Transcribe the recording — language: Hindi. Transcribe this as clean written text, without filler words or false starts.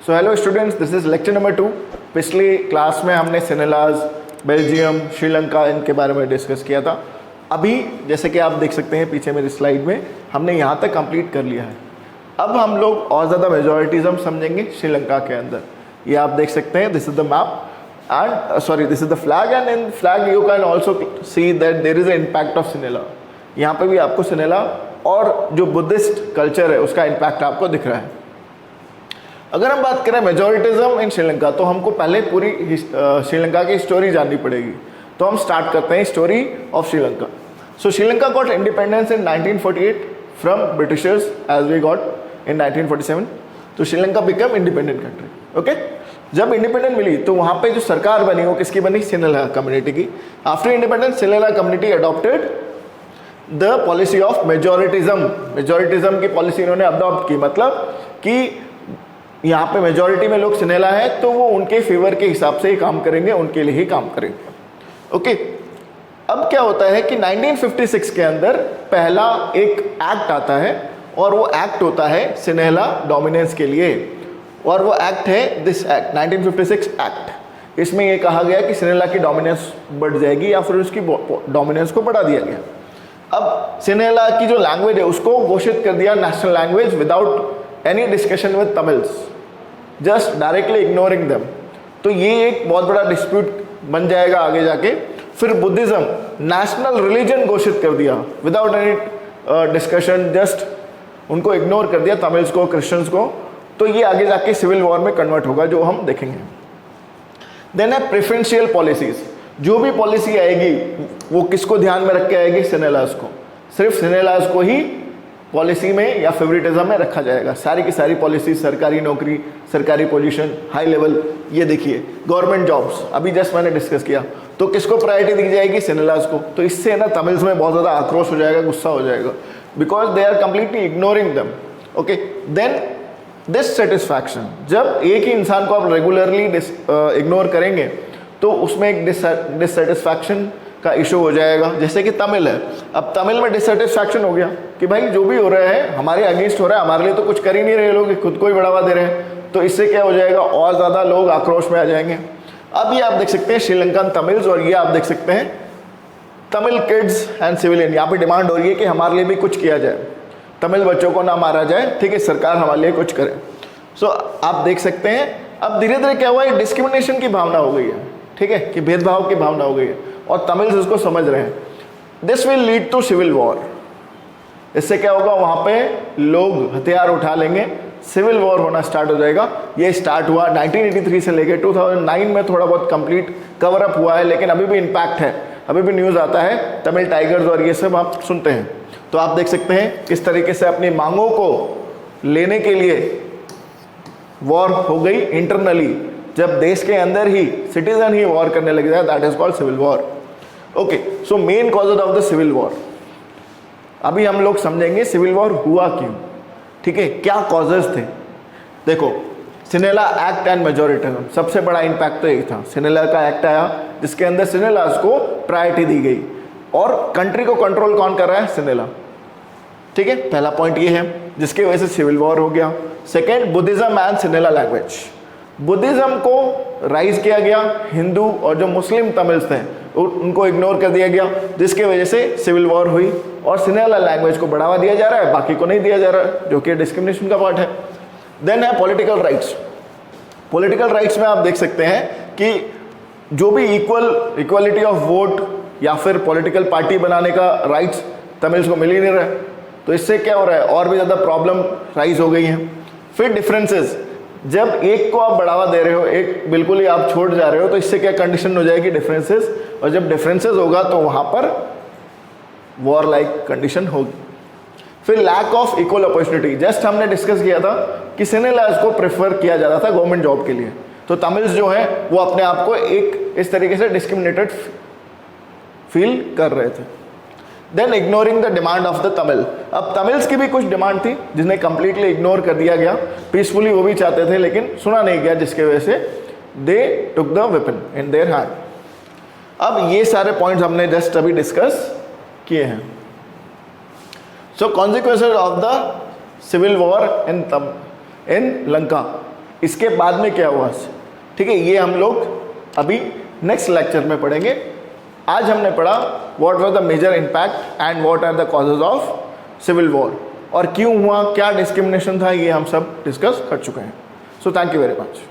So hello students, this is lecture number 2। पिछली क्लास में हमने सेनेलाज, बेल्जियम, श्रीलंका इनके बारे में डिस्कस किया था। अभी जैसे कि आप देख सकते हैं पीछे मेरी स्लाइड में, हमने यहाँ तक कंप्लीट कर लिया है। अब हम लोग और ज़्यादा मेजॉरिटिज्म समझेंगे श्रीलंका के अंदर। ये आप देख सकते हैं, this is the map and sorry this is the flag, and in flag you can also see that there is a impact of सिनेला। यहाँ पे भी आपको सिनेला और जो बुद्धिस्ट कल्चर है उसका इम्पैक्ट आपको दिख रहा है। अगर हम बात करें मेजॉरिटिज्म इन श्रीलंका, तो हमको पहले पूरी श्रीलंका की स्टोरी जाननी पड़ेगी। तो हम स्टार्ट करते हैं story of Sri Lanka. So Sri Lanka got independence in 1948 from Britishers as we got in 1947। तो Sri Lanka become independent country. Okay, जब इंडिपेंडेंट मिली तो वहाँ पे जो सरकार बनी वो किसकी बनी? सिनेला कम्युनिटी की। After independence Sinhala community adopted the policy of majoritism. Majoritism की पॉलिसी इन्होंने अडॉप्ट की, मतलब कि यहाँ पे मेजॉरिटी में लोग सिनेला है तो वो उनके फेवर के हिसाब से ही काम करेंगे, उनके लिए ही काम करेंगे। ओके, अब क्या होता है कि 1956 के अंदर पहला एक एक्ट आता है और वो एक्ट होता है सिनेला डोमिनेंस के लिए, और वो एक्ट है दिस एक्ट 1956 एक्ट। इसमें ये कहा गया कि सिनेला की डोमिनेंस बढ़ जाएगी या फिर उसकी डोमिनेंस को बढ़ा दिया गया। अब सिनेला की जो लैंग्वेज है उसको घोषित कर दिया national language without any discussion with Tamils, just directly ignoring them. तो ये एक बहुत बड़ा डिस्प्यूट बन जाएगा आगे जाके। फिर बुद्धिज्म नेशनल रिलीजन घोषित कर दिया विदाउट एनी डिस्कशन, जस्ट उनको इग्नोर कर दिया, तमिल्स को, क्रिश्चियंस को। तो ये आगे जाके सिविल वॉर में कन्वर्ट होगा, जो हम देखेंगे। देन है प्रेफरेंशियल पॉलिसीज। जो भी पॉलिसी आएगी वो किसको ध्यान में रख के आएगी? सिनेलाज को। सिर्फ सिनेलाज को ही पॉलिसी में या फेवरेटिज्म में रखा जाएगा। सारी की सारी पॉलिसी, सरकारी नौकरी, सरकारी पोजीशन, हाई लेवल, ये देखिए गवर्नमेंट जॉब्स अभी जस्ट मैंने डिस्कस किया, तो किसको प्रायोरिटी दी जाएगी? सिनेलाज को। तो इससे ना तमिल्स में बहुत ज़्यादा आक्रोश हो जाएगा, गुस्सा हो जाएगा, because they are completely ignoring them. Okay, then dissatisfaction. जब एक ही इंसान को आप रेगुलरली इग्नोर करेंगे तो उसमें एक डिससेटिस्फैक्शन का इशू हो जाएगा। जैसे कि तमिल है, अब तमिल में डिससेटिस्फैक्शन हो गया कि भाई जो भी हो रहा है हमारे अगेंस्ट हो रहा है, हमारे लिए तो कुछ कर ही नहीं रहे लोग, खुद को ही बढ़ावा दे रहे हैं। तो इससे क्या हो जाएगा? और ज़्यादा लोग आक्रोश में आ जाएंगे। अब ये आप देख सकते हैं श्रीलंकन तमिल्स, और ये आप देख सकते हैं तमिल किड्स एंड सिविलियन। यहाँ पे डिमांड हो रही है कि हमारे लिए भी कुछ किया जाए, तमिल बच्चों को ना मारा जाए, ठीक है, सरकार हमारे लिए कुछ करे। सो आप देख सकते हैं अब धीरे धीरे क्या हुआ है, डिस्क्रिमिनेशन की भावना हो गई है, ठीक है, कि भेदभाव की भावना हो गई है, और तमिल्स इसको समझ रहे हैं। This will lead to civil war. इससे क्या होगा? वहाँ पे लोग हथियार उठा लेंगे, सिविल वॉर होना स्टार्ट हो जाएगा। ये स्टार्ट हुआ 1983 से लेकर 2009 में थोड़ा बहुत कंप्लीट कवर अप हुआ है, लेकिन अभी भी इम्पैक्ट है, अभी भी न्यूज़ आता है, तमिल टाइगर्स और ये सब आप सुनते हैं। तो आप देख सकते हैं किस तरीके से अपनी मांगों को लेने के लिए वॉर हो गई इंटरनली। जब देश के अंदर ही सिटीजन ही वॉर करने लग जाए, that is called civil war. Okay, so main causes of the civil war. अभी हम लोग समझेंगे सिविल वॉर हुआ क्यों, ठीक है, क्या कॉजेज थे। देखो, सिनेला एक्ट एंड मेजॉरिटिज्म, सबसे बड़ा इम्पैक्ट तो यही था। सिनेला का एक्ट आया जिसके अंदर सिनेलाज को प्रायोरिटी दी गई, और कंट्री को कंट्रोल कौन कर रहा है? सिनेला, ठीक है, पहला पॉइंट ये है, जिसकी वजह से सिविल वॉर हो गया। Second, Buddhism and Sinhala language. Buddhism को राइज किया गया, हिंदू और जो मुस्लिम तमिल्स थे उनको इग्नोर कर दिया गया, जिसके वजह से सिविल वॉर हुई, और सिनेला लैंग्वेज को बढ़ावा दिया जा रहा है, बाकी को नहीं दिया जा रहा है, जो कि डिस्क्रिमिनेशन का पार्ट है। देन है पॉलिटिकल राइट्स। पॉलिटिकल राइट्स में आप देख सकते हैं कि जो भी इक्वलिटी ऑफ वोट या फिर पॉलिटिकल पार्टी बनाने का राइट्स तमिल्स को मिल ही नहीं रहा है। तो इससे क्या हो रहा है? और भी ज़्यादा प्रॉब्लम राइज हो गई हैं। फिर डिफरेंसेस, जब एक को आप बढ़ावा दे रहे हो, एक बिल्कुल ही आप छोड़ जा रहे हो, तो इससे क्या कंडीशन हो जाएगी? डिफरेंसेस। और जब डिफरेंसेस होगा तो वहाँ पर वॉर लाइक कंडीशन होगी। फिर lack of equal opportunity. Just हमने डिस्कस किया था कि सिनेलाज को प्रेफर किया जाता था गवर्नमेंट जॉब के लिए, तो तमिल्स जो हैं वो अपने आप को एक इस तरीके से डिस्क्रिमिनेटेड फील कर रहे थे। Then ignoring the demand of the Tamil. अब तमिल्स की भी कुछ डिमांड थी जिन्हें कंप्लीटली इग्नोर कर दिया गया। पीसफुली वो भी चाहते थे लेकिन सुना नहीं गया, जिसके वजह से they took the weapon in their hand. अब ये सारे पॉइंट्स हमने जस्ट अभी डिस्कस किए हैं। So consequences of the civil war in Lanka. इसके बाद में क्या हुआ, ठीक है, ये हम लोग अभी नेक्स्ट लेक्चर में पढ़ेंगे। आज हमने पढ़ा what was the major impact and what are the causes of civil war, और क्यों हुआ, क्या डिस्क्रिमिनेशन था, ये हम सब डिस्कस कर चुके हैं। So thank you very much.